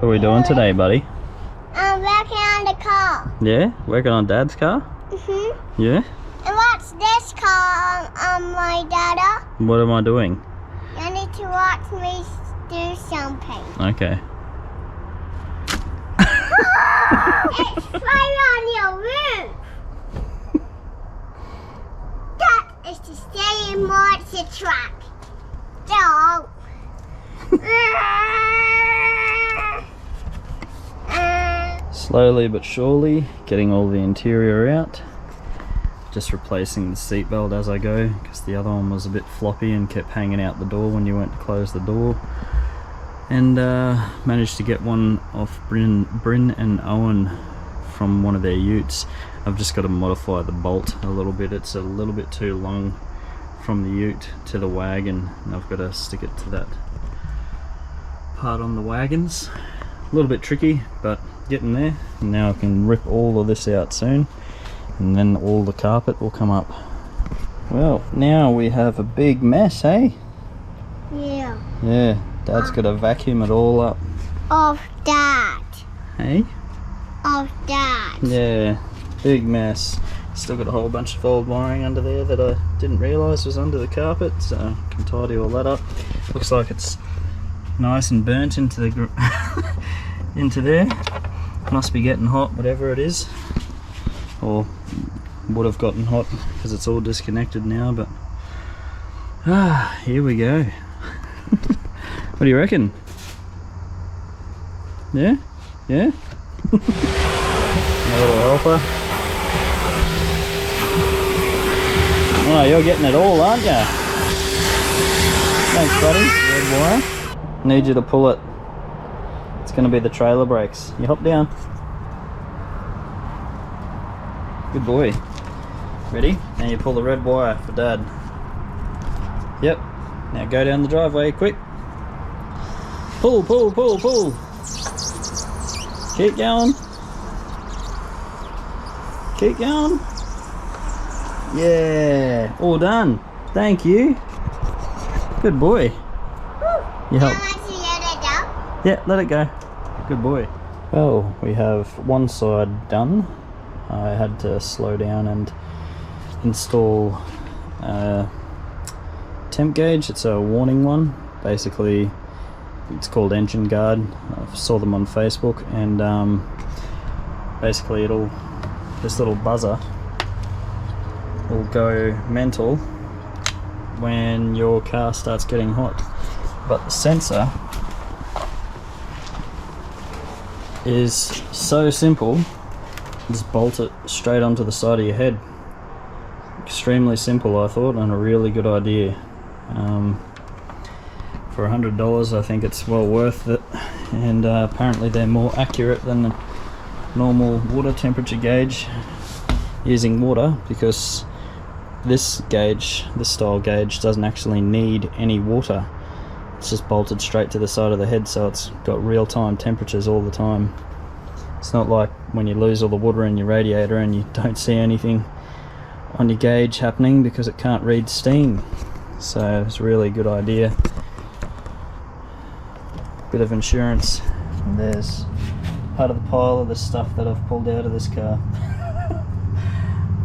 What are we doing today, buddy? I'm working on the car. Yeah? Working on Dad's car? Mm-hmm. Yeah? And what's this car on my dada? What am I doing? You need to watch me do something. Okay. It's fire on your roof. That is the same monster truck. Dog. Slowly but surely getting all the interior out. Just replacing the seatbelt as I go because the other one was a bit floppy and kept hanging out the door when you went to close the door. And managed to get one off Bryn and Owen from one of their utes. I've just got to modify the bolt a little bit. It's a little bit too long from the ute to the wagon, and I've got to stick it to that part on the wagons. A little bit tricky, but getting there. And now I can rip all of this out soon, and then all the carpet will come up. Well, now we have a big mess, eh? Yeah. Yeah, Dad's got to vacuum it all up. Of that. Hey? Of that. Yeah, big mess. Still got a whole bunch of old wiring under there that I didn't realise was under the carpet, so I can tidy all that up. Looks like it's nice and burnt into the into there. Must be getting hot, whatever it is, or would have gotten hot because it's all disconnected now. But here we go. What do you reckon? Yeah, yeah. A little helper. Oh, you're getting it all, aren't you? Thanks, buddy. Red wire. Need you to pull it. It's going to be the trailer brakes. You hop down. Good boy. Ready? Now you pull the red wire for Dad. Yep. Now go down the driveway, quick. Pull, pull, pull, pull. Keep going. Keep going. Yeah, all done. Thank you. Good boy. You help. Yeah, let it go. Good boy. Well, we have one side done. I had to slow down and install a temp gauge. It's a warning one. Basically, it's called Engine Guard. I saw them on Facebook, and basically this little buzzer will go mental when your car starts getting hot. But the sensor is so simple. Just bolt it straight onto the side of your head. Extremely simple, I thought, and a really good idea. For $100, I think it's well worth it, and apparently they're more accurate than the normal water temperature gauge using water, because this style gauge doesn't actually need any water. It's just bolted straight to the side of the head, so it's got real-time temperatures all the time. It's not like when you lose all the water in your radiator and you don't see anything on your gauge happening because it can't read steam. So it's a really good idea. Bit of insurance. And there's part of the pile of the stuff that I've pulled out of this car.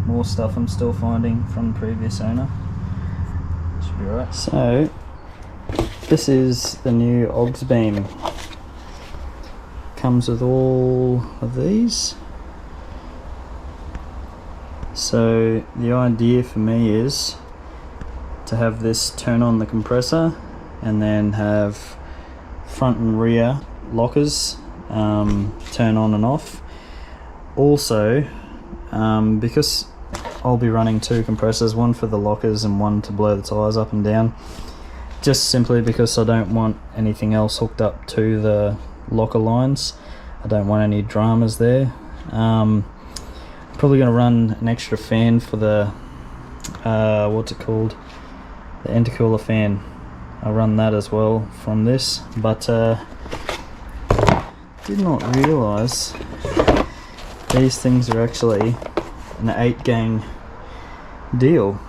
More stuff I'm still finding from the previous owner. Should be right. So this is the new Aux Beam. Comes with all of these. So the idea for me is to have this turn on the compressor and then have front and rear lockers turn on and off. Also, because I'll be running two compressors, one for the lockers and one to blow the tyres up and down, just simply because I don't want anything else hooked up to the locker lines. I don't want any dramas there. Probably going to run an extra fan for the what's it called, the intercooler fan. I'll run that as well from this, but did not realise these things are actually an 8-gang deal.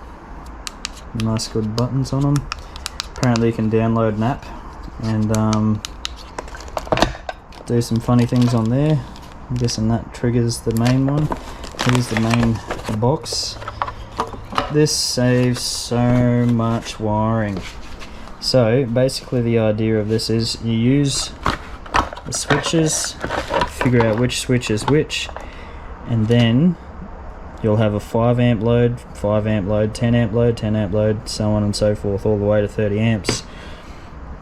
Nice good buttons on them. Apparently you can download an app and do some funny things on there. I'm guessing that triggers the main one. Here's the main box. This saves so much wiring. So basically the idea of this is you use the switches, figure out which switch is which, and then you'll have a 5 amp load, 5 amp load, 10 amp load, 10 amp load, so on and so forth, all the way to 30 amps.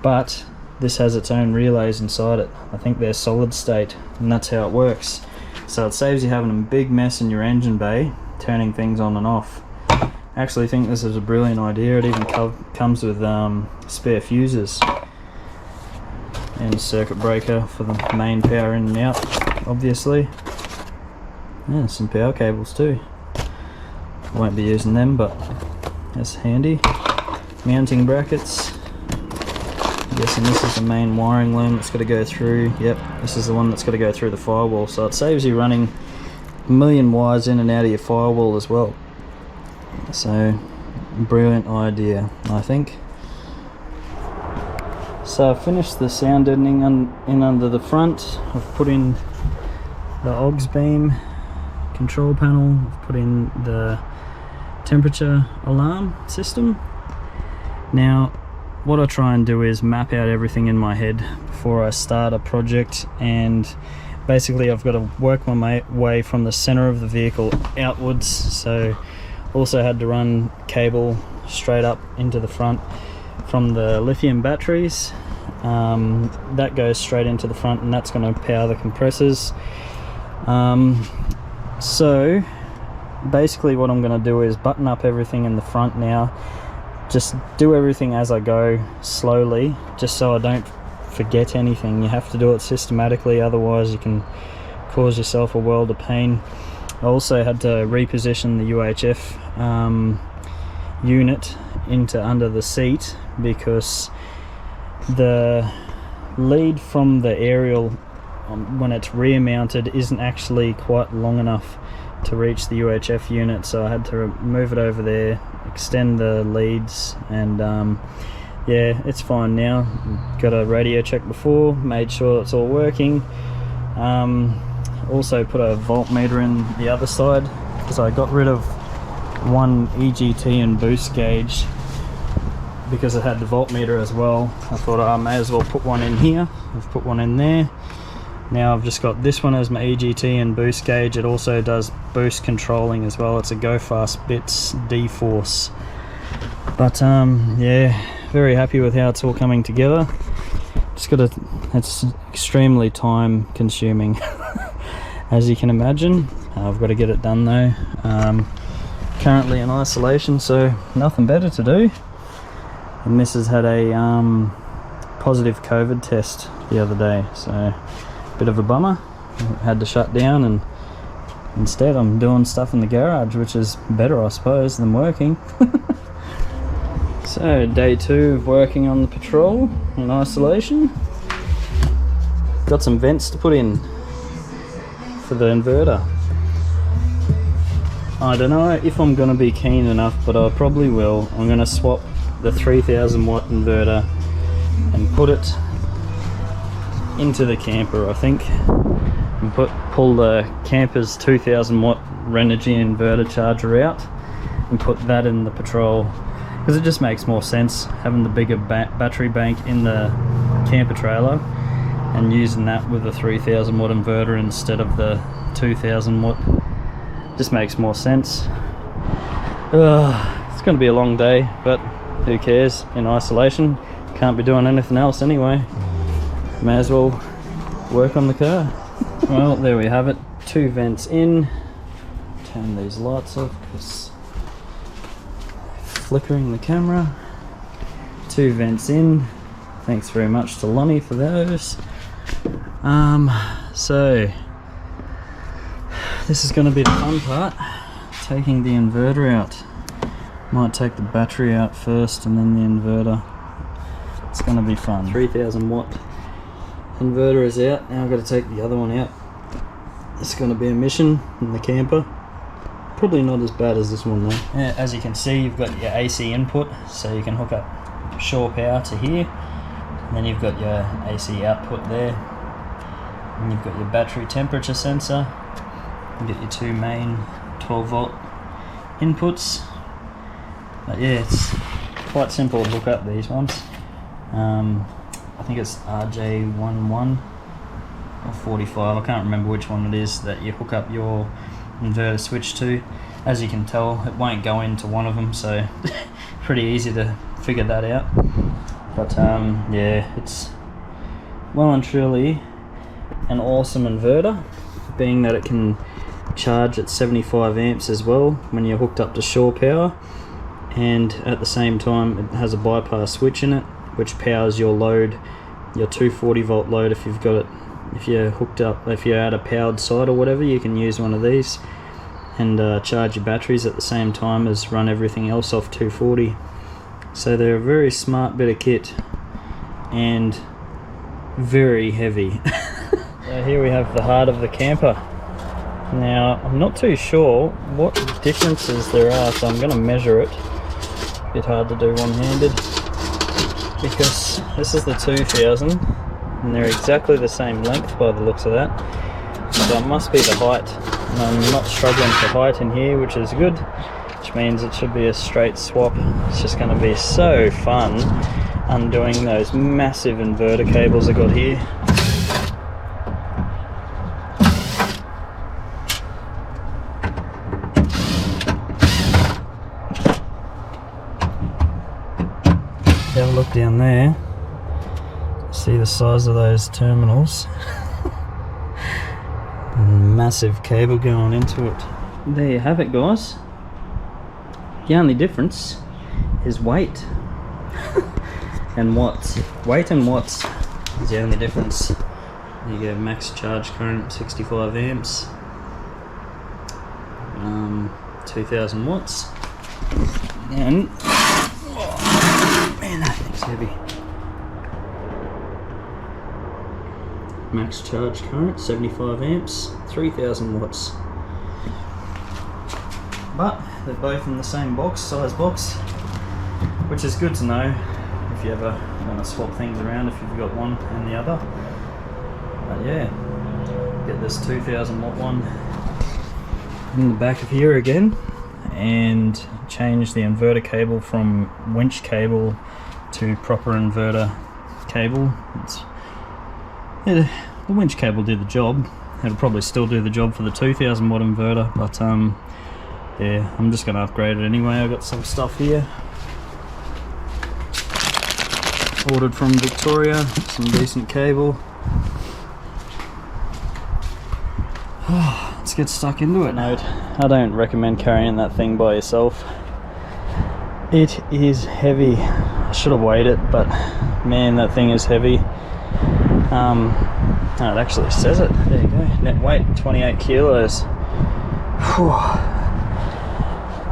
But this has its own relays inside it. I think they're solid state, and that's how it works. So it saves you having a big mess in your engine bay, turning things on and off. I actually think this is a brilliant idea. It even comes with spare fuses and circuit breaker for the main power in and out, obviously. Yeah, some power cables too. Won't be using them, but that's handy. Mounting brackets. I'm guessing this is the main wiring loom that's got to go through. Yep, this is the one that's got to go through the firewall. So it saves you running a million wires in and out of your firewall as well. So, brilliant idea, I think. So I've finished the sound deadening in under the front. I've put in the Aux Beam control panel. I've put in the temperature alarm system. Now what I try and do is map out everything in my head before I start a project, and basically I've got to work my way from the center of the vehicle outwards. So also had to run cable straight up into the front from the lithium batteries. That goes straight into the front, and that's going to power the compressors. So basically what I'm going to do is button up everything in the front now, just do everything as I go slowly, just so I don't forget anything. You have to do it systematically, otherwise you can cause yourself a world of pain. I also had to reposition the UHF unit into under the seat, because the lead from the aerial when it's rear mounted isn't actually quite long enough to reach the UHF unit, so I had to move it over there, extend the leads, and yeah, it's fine now. Got a radio check before, made sure it's all working. Also put a voltmeter in the other side, because I got rid of one EGT and boost gauge because it had the voltmeter as well. I thought I may as well put one in here. I've put one in there. Now I've just got this one as my EGT and boost gauge. It also does boost controlling as well. It's a Go Fast Bits D-Force. But yeah, very happy with how it's all coming together. Just gotta, it's extremely time consuming as you can imagine. I've got to get it done though. Currently in isolation, so nothing better to do. The missus had a positive COVID test the other day, so bit of a bummer. Had to shut down, and instead I'm doing stuff in the garage, which is better I suppose than working. So day 2 of working on the Patrol in isolation. Got some vents to put in for the inverter. I don't know if I'm going to be keen enough, but I probably will. I'm going to swap the 3000 watt inverter and put it into the camper, I think, and pull the camper's 2000 watt Renogy inverter charger out and put that in the Patrol, because it just makes more sense having the bigger battery bank in the camper trailer and using that with the 3000 watt inverter instead of the 2000 watt. Just makes more sense. It's going to be a long day, but who cares? In isolation, can't be doing anything else anyway. May as well work on the car. Well, there we have it. 2 vents in. Turn these lights off because flickering the camera. 2 vents in. Thanks very much to Lonnie for those. So this is going to be the fun part, taking the inverter out. Might take the battery out first and then the inverter. It's going to be fun. 3000 watt inverter is out. Now I've got to take the other one out. It's going to be a mission in the camper. Probably not as bad as this one though. Yeah, as you can see, you've got your AC input, so you can hook up shore power to here. And then you've got your AC output there. And you've got your battery temperature sensor. You get your two main 12-volt inputs. But yeah, it's quite simple to hook up these ones. I think it's RJ11 or 45, I can't remember which one it is that you hook up your inverter switch to. As you can tell, it won't go into one of them, so pretty easy to figure that out. But yeah, it's well and truly an awesome inverter, being that it can charge at 75 amps as well when you're hooked up to shore power, and at the same time it has a bypass switch in it which powers your load, your 240 volt load. If you've got it, if you're hooked up, if you're at a powered site or whatever, you can use one of these and charge your batteries at the same time as run everything else off 240. So they're a very smart bit of kit and very heavy. So here we have the heart of the camper. Now I'm not too sure what differences there are, so I'm going to measure it. A bit hard to do one-handed because this is the 2000 and they're exactly the same length by the looks of that. So it must be the height, and I'm not struggling for height in here, which is good, which means it should be a straight swap. It's just going to be so fun undoing those massive inverter cables I got here. Have a look down there, see the size of those terminals. Massive cable going into it. There you have it, guys. The only difference is weight and watts. Weight and watts is the only difference. You get max charge current 65 amps, 2000 watts, and oh, man, that thing's heavy. Max charge current 75 amps, 3000 watts. But they're both in the same box, size box, which is good to know if you ever want to swap things around, if you've got one and the other. But yeah, get this 2000 watt one in the back of here again and change the inverter cable from winch cable to proper inverter cable. The winch cable did the job. It'll probably still do the job for the 2000 watt inverter, but yeah, I'm just going to upgrade it anyway. I've got some stuff here ordered from Victoria, some decent cable. Let's get stuck into it. Note, I don't recommend carrying that thing by yourself. It is heavy. I should have weighed it, but man, that thing is heavy. No, it actually says it. There you go. Net weight 28 kilos. Whew.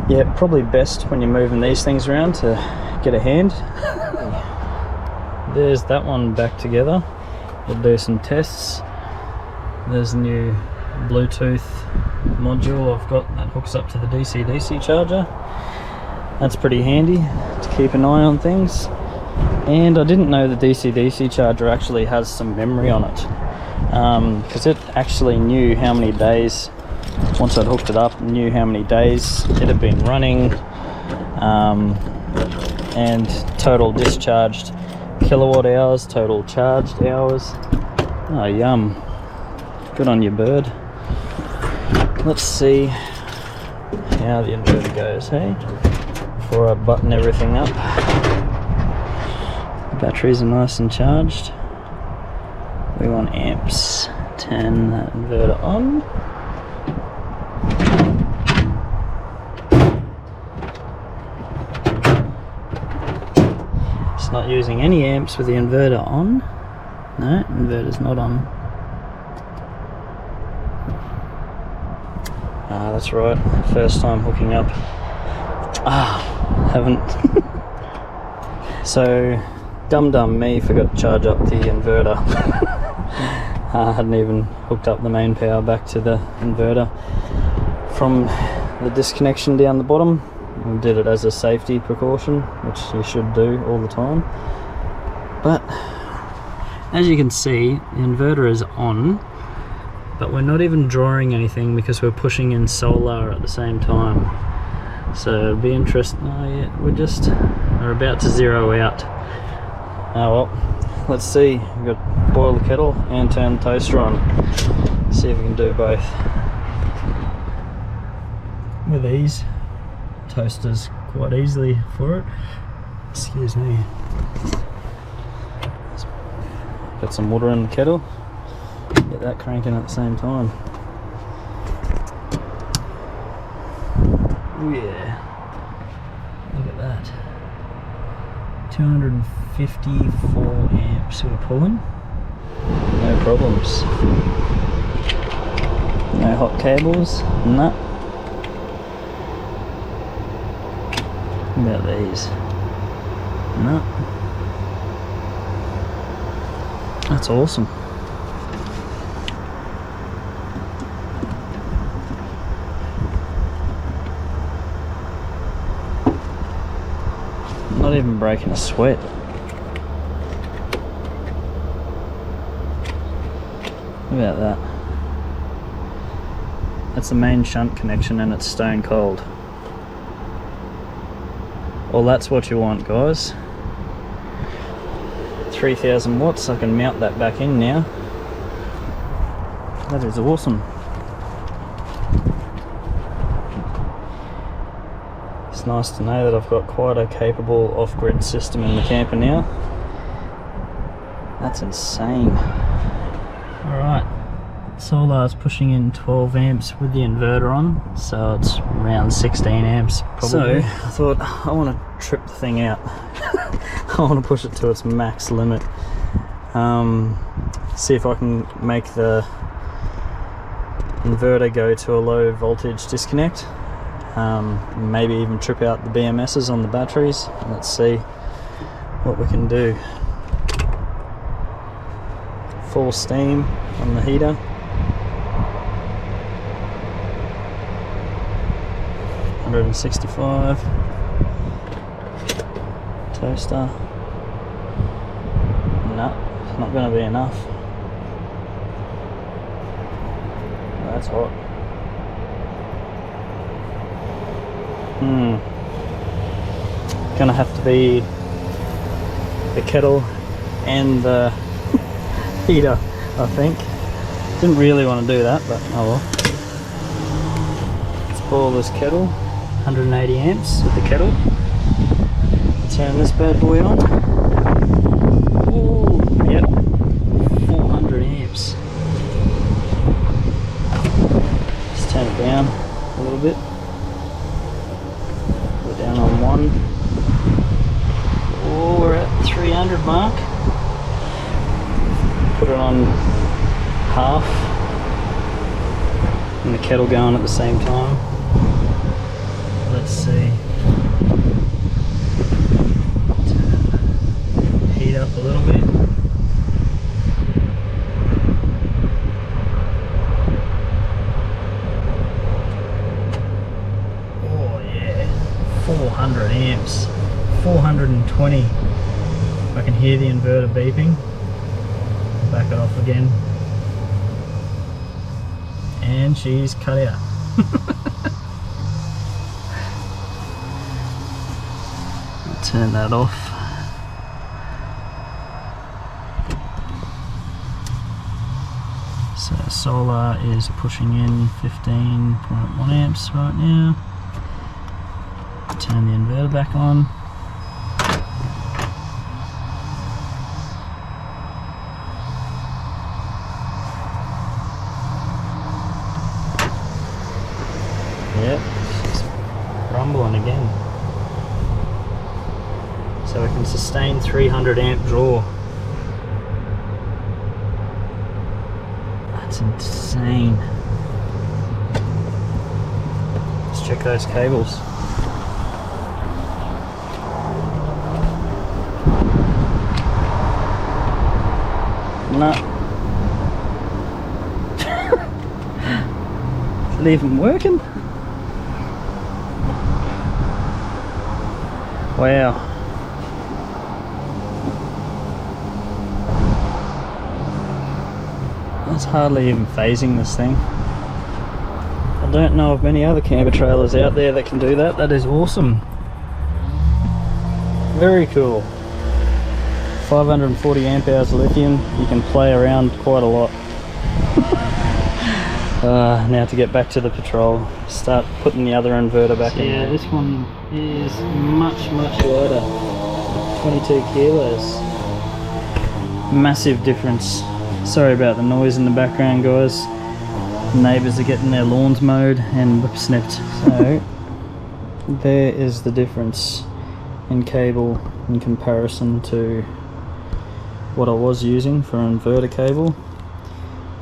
Yeah, probably best when you're moving these things around to get a hand. There's that one back together. We'll do some tests. There's a new Bluetooth module I've got that hooks up to the DC-DC charger. That's pretty handy to keep an eye on things. And I didn't know the DC-DC charger actually has some memory on it, because it actually knew how many days, once I'd hooked it up, knew how many days it had been running, and total discharged kilowatt hours, total charged hours. Oh, yum. Good on you, bird. Let's see how the inverter goes, hey? Before I button everything up. Batteries are nice and charged. We want amps. Turn that inverter on. It's not using any amps with the inverter on. No, inverter's not on. Ah, that's right. First time hooking up. Haven't. So, dumb me forgot to charge up the inverter. I hadn't even hooked up the main power back to the inverter from the disconnection down the bottom. We did it as a safety precaution, which you should do all the time. But as you can see, the inverter is on, but we're not even drawing anything because we're pushing in solar at the same time. So it'll be interesting. Oh yeah, we're about to zero out. Oh well, let's see. We've got to boil the kettle and turn the toaster on. See if we can do both. With these toasters quite easily for it. Excuse me. Got some water in the kettle. Get that cranking at the same time. Oh yeah. Look at that. 254 amps we're pulling. No problems. No hot cables. Nah. What about these? No. That's awesome. Not even breaking a sweat. What about that? That's the main shunt connection and it's stone cold. Well, that's what you want, guys. 3000 watts, I can mount that back in now. That is awesome. It's nice to know that I've got quite a capable off-grid system in the camper now. That's insane. Alright, solar's pushing in 12 amps with the inverter on, so it's around 16 amps probably. So I thought I want to trip the thing out. I want to push it to its max limit. See if I can make the inverter go to a low voltage disconnect. Maybe even trip out the BMSs on the batteries. Let's see what we can do. Full steam on the heater. $165. Toaster. No, it's not going to be enough. That's hot. Gonna have to be the kettle and the heater, I think. Didn't really want to do that, but oh well. Let's boil this kettle. 180 amps with the kettle. Turn this bad boy on. Ooh, yep, 400 amps. Just turn it down a little bit. Put it down on 1. Oh, we're at 300 mark. Put it on half. And the kettle going at the same time. Let's see. Heat up a little bit. Oh yeah, 400 amps, 420. I can hear the inverter beeping. Back it off again. And she's cut out. Turn that off. So solar is pushing in 15.1 amps right now. Turn the inverter back on. Yep, it's rumbling again. So we can sustain 300 amp draw. That's insane. Let's check those cables. No. Is it even working? Wow. It's hardly even phasing this thing. I don't know of many other camper trailers out there that can do that. That is awesome. Very cool. 540 amp hours lithium. You can play around quite a lot. Now to get back to the patrol, start putting the other inverter back in. Yeah, this one is much lighter. 22 kilos. Massive difference. Sorry about the noise in the background, guys. Neighbours are getting their lawns mowed and whip-snipped. So there is the difference in cable in comparison to what I was using for inverter cable.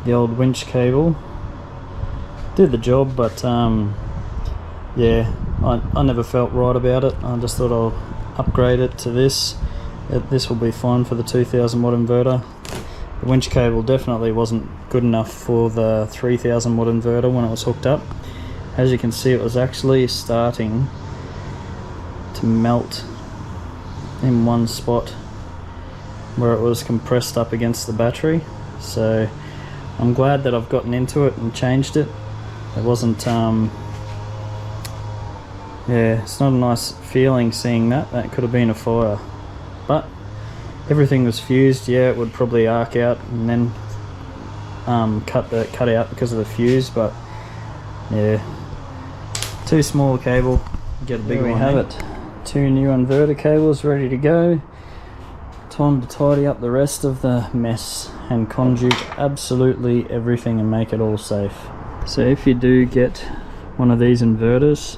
The old winch cable did the job, but yeah, I never felt right about it. I just thought I'll upgrade it to this. This will be fine for the 2000 watt inverter. The winch cable definitely wasn't good enough for the 3000 watt inverter when it was hooked up. As you can see, it was actually starting to melt in one spot where it was compressed up against the battery. So I'm glad that I've gotten into it and changed it. It wasn't yeah, it's not a nice feeling seeing that. That could have been a fire, but everything was fused. Yeah, it would probably arc out and then cut out because of the fuse, but yeah, too small a cable, get a bigger one. There we have it. 2 new inverter cables ready to go. Time to tidy up the rest of the mess and conduit absolutely everything and make it all safe. So if you do get one of these inverters,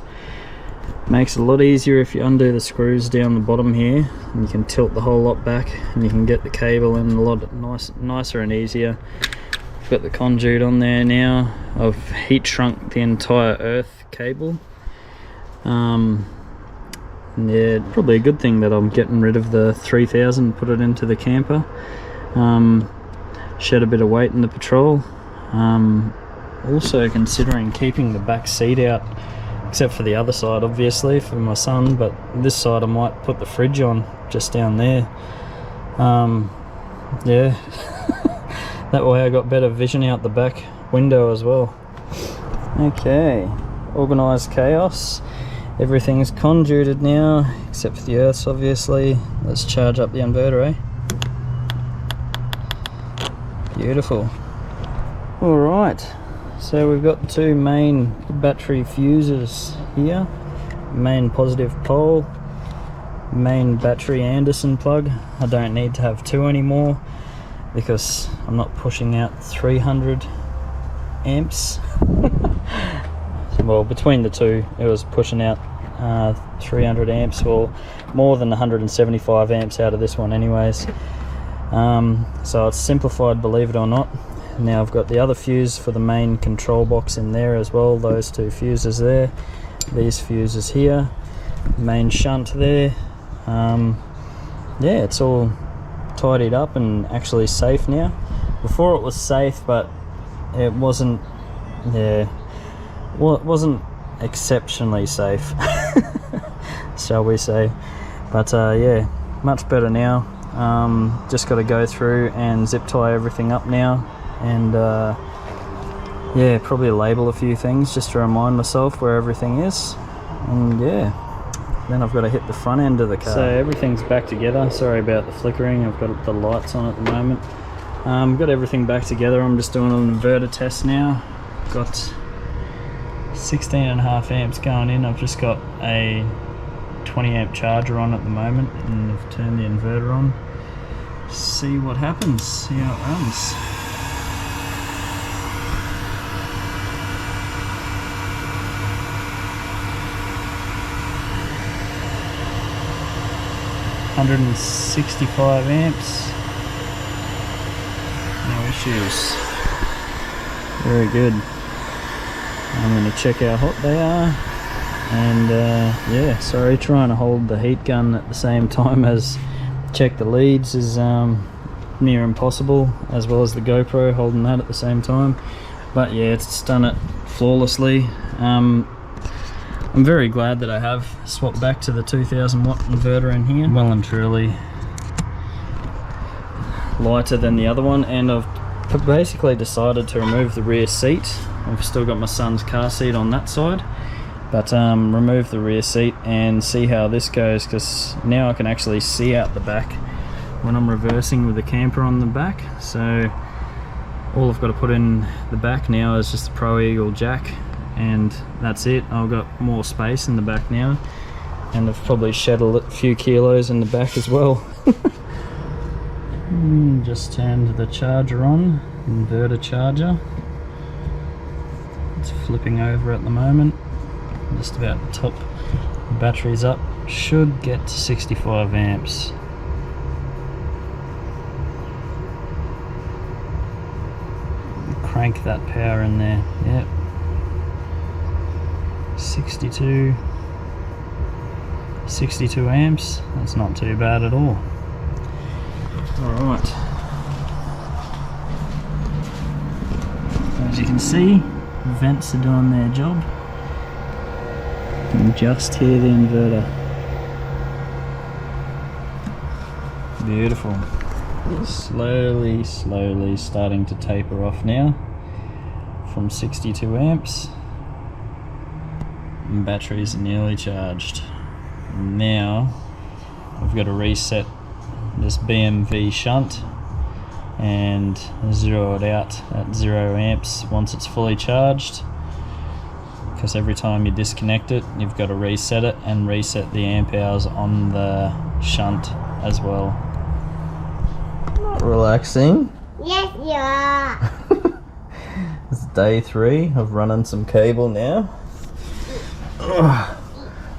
makes it a lot easier if you undo the screws down the bottom here, and you can tilt the whole lot back and you can get the cable in a lot nicer and easier. I've got the conduit on there now. I've heat shrunk the entire earth cable. Yeah, probably a good thing that I'm getting rid of the 3000, put it into the camper. Shed a bit of weight in the patrol. Also considering keeping the back seat out, except for the other side obviously for my son, but this side I might put the fridge on just down there. Yeah, that way I got better vision out the back window as well. Okay, organised chaos. Everything's conduited now except for the earths obviously. Let's charge up the inverter, eh? Beautiful. Alright, so we've got 2 main battery fuses here. Main positive pole, main battery Anderson plug. I don't need to have 2 anymore because I'm not pushing out 300 amps. Well, between the two it was pushing out 300 amps, or more than 175 amps out of this one anyways. So it's simplified, believe it or not. Now I've got the other fuse for the main control box in there as well. Those 2 fuses there, these fuses here, main shunt there. Yeah, it's all tidied up and actually safe now. Before it was safe, but it wasn't, yeah, well, it wasn't exceptionally safe, shall we say. But yeah, much better now. Just got to go through and zip tie everything up now, and yeah, probably label a few things just to remind myself where everything is. And yeah, then I've got to hit the front end of the car. So everything's back together. Sorry about the flickering, I've got the lights on at the moment. Got everything back together. I'm just doing an inverter test now. Got 16.5 amps going in. I've just got a 20 amp charger on at the moment, and I've turned the inverter on. See what happens, see how it runs. $165 amps. No issues. Very good. I'm going to check how hot they are, and yeah, sorry, trying to hold the heat gun at the same time as check the leads is near impossible, as well as the GoPro holding that at the same time. But yeah, it's done it flawlessly. I'm very glad that I have swapped back to the 2000 watt inverter in here. Well and truly lighter than the other one, and I've I've basically decided to remove the rear seat. I've still got my son's car seat on that side, but remove the rear seat and see how this goes, because now I can actually see out the back when I'm reversing with the camper on the back. So all I've got to put in the back now is just the Pro Eagle jack, and that's it. I've got more space in the back now, and I've probably shed a few kilos in the back as well. Just turned the charger on, inverter charger. It's flipping over at the moment. Just about the top. The battery's up. Should get to 65 amps. Crank that power in there. Yep. 62 amps. That's not too bad at all. Alright. As you can see, the vents are doing their job. You can just hear the inverter. Beautiful. Slowly starting to taper off now from 62 amps. And batteries are nearly charged. Now I've got to reset this BMV shunt and zero it out at 0 amps once it's fully charged, because every time you disconnect it you've got to reset it and reset the amp hours on the shunt as well. Not relaxing? Yes, you are. It's day 3 of running some cable now. Got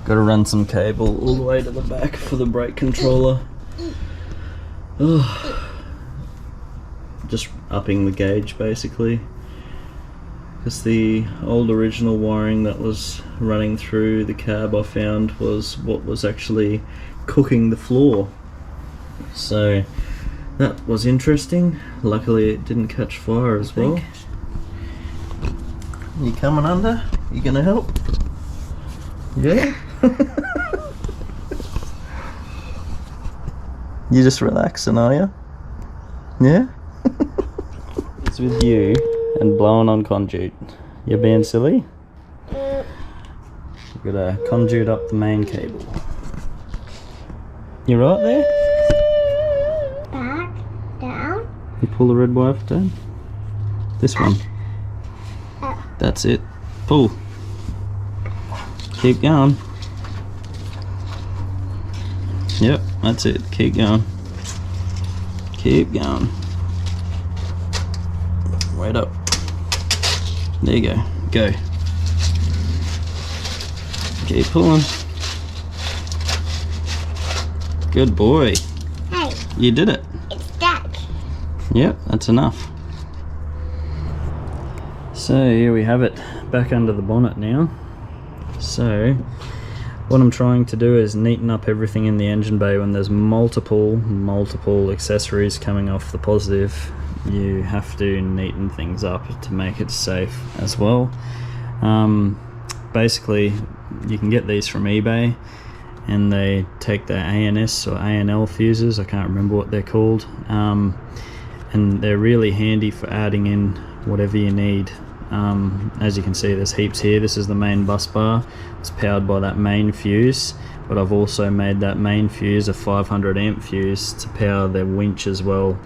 to run some cable all the way to the back for the brake controller. Just upping the gauge basically, because the old original wiring that was running through the cab I found was what was actually cooking the floor. So that was interesting. Luckily it didn't catch fire as well. You coming under? You gonna help? Yeah? You just relaxing, are you? Yeah? It's with you and blowing on conduit. You're being silly? You've got to conduit up the main cable. You right there? Back, down. You pull the red wire down? This one. That's it. Pull. Keep going. Yep, that's it. Keep going. Keep going. Wait up. There you go. Go. Keep pulling. Good boy. Hey, You did it. it's stuck. Yep, that's enough. So here we have it, back under the bonnet now. So what I'm trying to do is neaten up everything in the engine bay. When there's multiple accessories coming off the positive, you have to neaten things up to make it safe as well. Basically you can get these from eBay, and they take the ANS or ANL fuses, I can't remember what they're called, and they're really handy for adding in whatever you need. As you can see, there's heaps here. This is the main bus bar. It's powered by that main fuse, but I've also made that main fuse a 500 amp fuse to power the winch as well.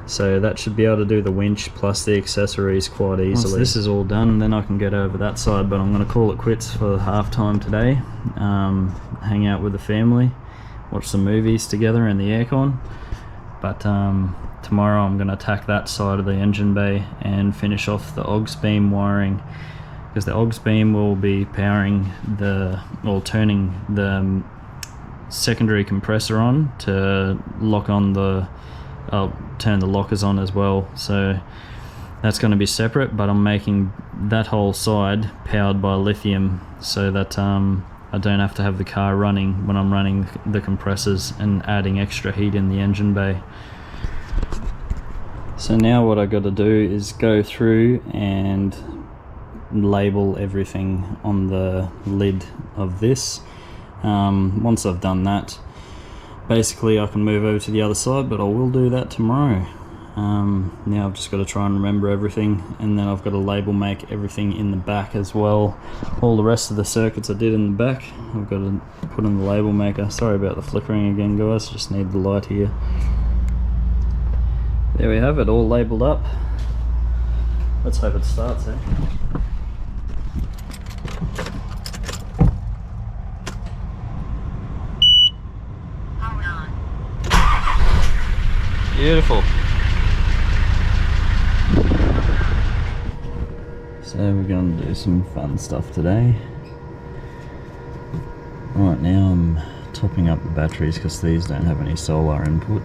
So that should be able to do the winch plus the accessories quite easily. Once this is all done, then I can get over that side, but I'm going to call it quits for half time today. Hang out with the family, watch some movies together in the aircon. But tomorrow I'm going to attack that side of the engine bay and finish off the Aux Beam wiring, because the Aux Beam will be powering turning the secondary compressor on to lock on the I'll turn the lockers on as well. So that's going to be separate, but I'm making that whole side powered by lithium so that I don't have to have the car running when I'm running the compressors and adding extra heat in the engine bay. So now what I got to do is go through and label everything on the lid of this. Once I've done that, basically I can move over to the other side, but I will do that tomorrow. Now I've just got to try and remember everything, and then I've got to label make everything in the back as well. All the rest of the circuits I did in the back, I've got to put in the label maker. Sorry about the flickering again, guys, just need the light here. There we have it, all labelled up. Let's hope it starts, eh? Beautiful. So we're going to do some fun stuff today. Right now I'm topping up the batteries because these don't have any solar input.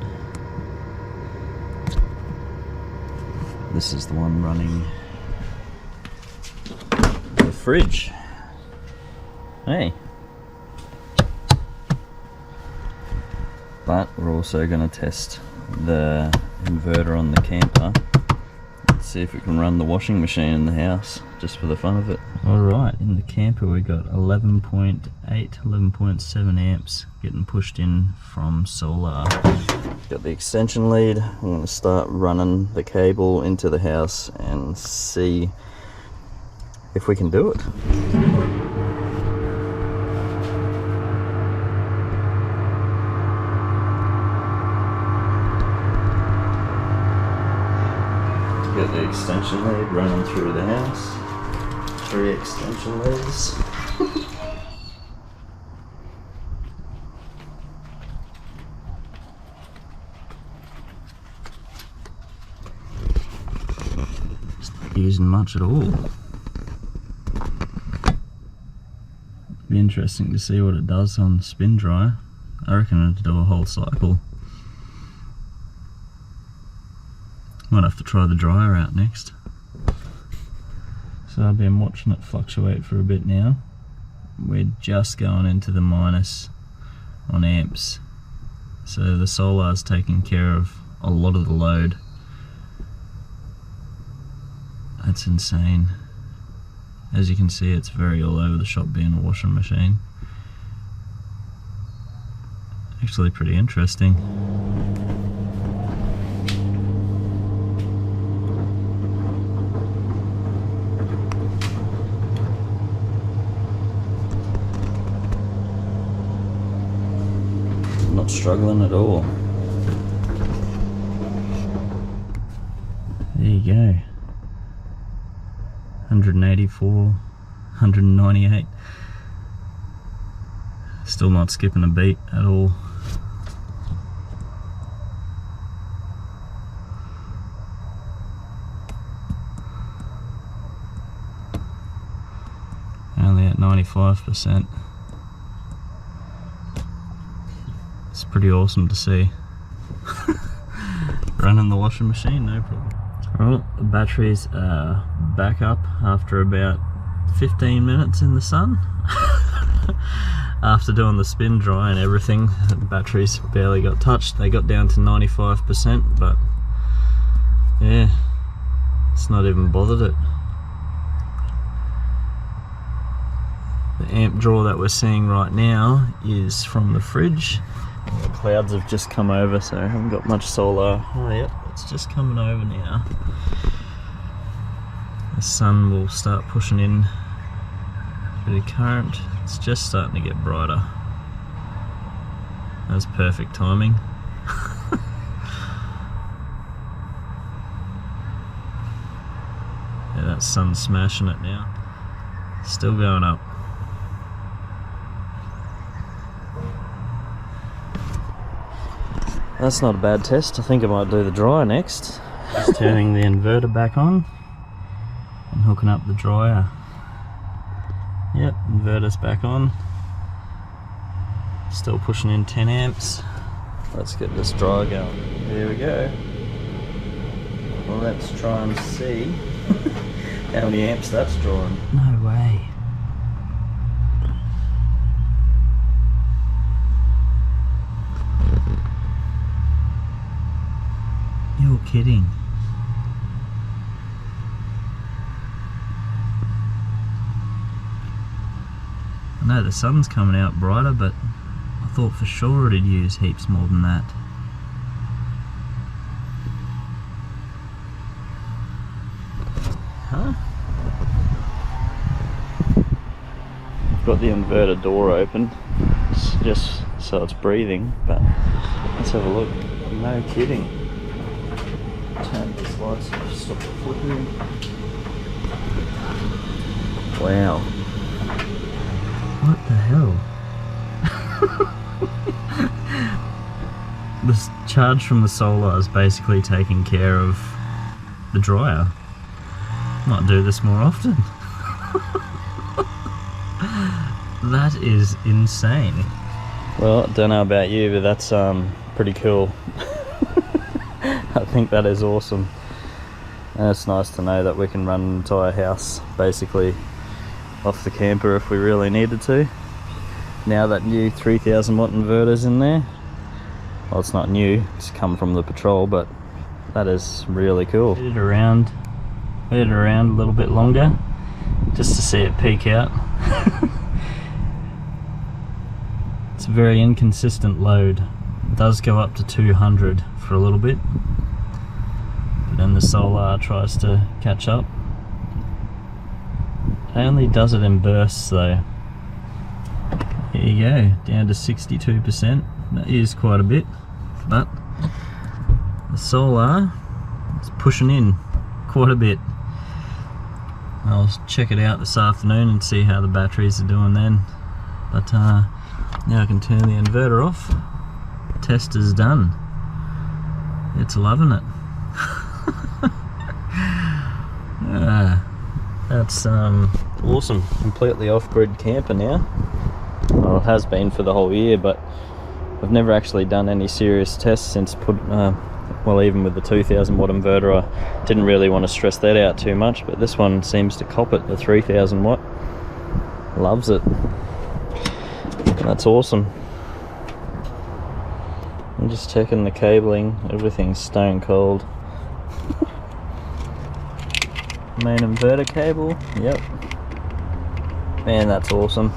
This is the one running the fridge. Hey. But we're also going to test the inverter on the camper. Let's see if we can run the washing machine in the house, just for the fun of it. Alright, in the camper we got 11.8, 11.7 amps getting pushed in from solar. Got the extension lead. I'm going to start running the cable into the house and see if we can do it. Got the extension lead running through the house. 3 extension leads. Just not using much at all. Be interesting to see what it does on spin dryer. I reckon it'll do a whole cycle. Might have to try the dryer out next. So I've been watching it fluctuate for a bit now. We're just going into the minus on amps. So the solar's taking care of a lot of the load. That's insane. As you can see, it's very all over the shop being a washing machine. Actually pretty interesting. Not struggling at all. There you go. 184, 198. Still not skipping a beat at all. Only at 95%. It's pretty awesome to see. Running the washing machine, no problem. Alright, the batteries are back up after about 15 minutes in the sun. After doing the spin dry and everything, the batteries barely got touched. They got down to 95%, but yeah, it's not even bothered it. The amp draw that we're seeing right now is from the fridge. The clouds have just come over, so I haven't got much solar. Oh yep, it's just coming over now. The sun will start pushing in a bit of current. It's just starting to get brighter. That's perfect timing. Yeah, that sun's smashing it now. Still going up. That's not a bad test. I think I might do the dryer next. Just turning the inverter back on and hooking up the dryer. Yep, inverter's back on. Still pushing in 10 amps. Let's get this dryer going. There we go. Well, let's try and see how many amps that's drawing. No way. You're kidding. I know the sun's coming out brighter, but I thought for sure it'd use heaps more than that. got the inverter door open, it's just so it's breathing, but let's have a look. No kidding. Turn these lights off, stop the flickering. Wow. What the hell? This charge from the solar is basically taking care of the dryer. Might do this more often. That is insane. Well, I don't know about you, but that's pretty cool. I think that is awesome. And it's nice to know that we can run an entire house basically off the camper if we really needed to. Now that new 3000 watt inverter's in there. Well, it's not new, it's come from the Patrol, but that is really cool. Wait it around a little bit longer just to see it peak out. It's a very inconsistent load. It does go up to 200 for a little bit, but then the solar tries to catch up. It only does it in bursts though. Here you go, down to 62%. That is quite a bit, but the solar is pushing in quite a bit. I'll check it out this afternoon and see how the batteries are doing then. But now I can turn the inverter off. Test is done. It's loving it. That's awesome. Completely off-grid camper now. Well, it has been for the whole year, but I've never actually done any serious tests since well, even with the 2000 watt inverter, I didn't really want to stress that out too much, but this one seems to cop it, the 3000 watt. Loves it. That's awesome. I'm just checking the cabling, everything's stone cold. Main inverter cable, yep. Man, that's awesome.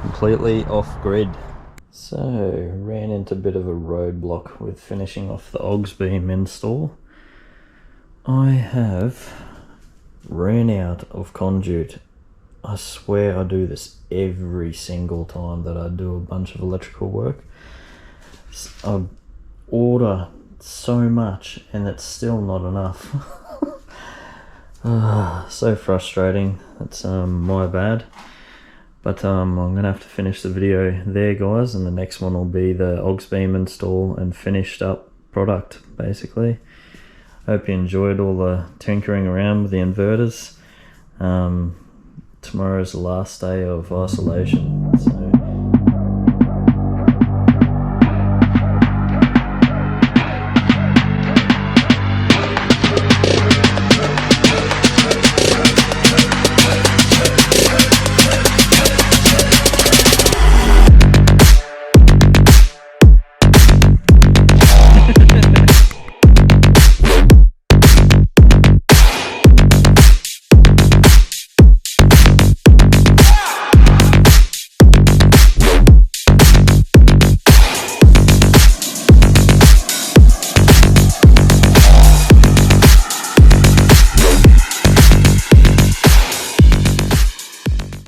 Completely off grid. So, ran into a bit of a roadblock with finishing off the Aux Beam install. I have ran out of conduit. I swear I do this every single time that I do a bunch of electrical work. I order so much and it's still not enough. So frustrating. It's my bad. But I'm gonna have to finish the video there, guys, and the next one will be the Aux Beam install and finished up product, basically. Hope you enjoyed all the tinkering around with the inverters. Tomorrow's the last day of isolation, so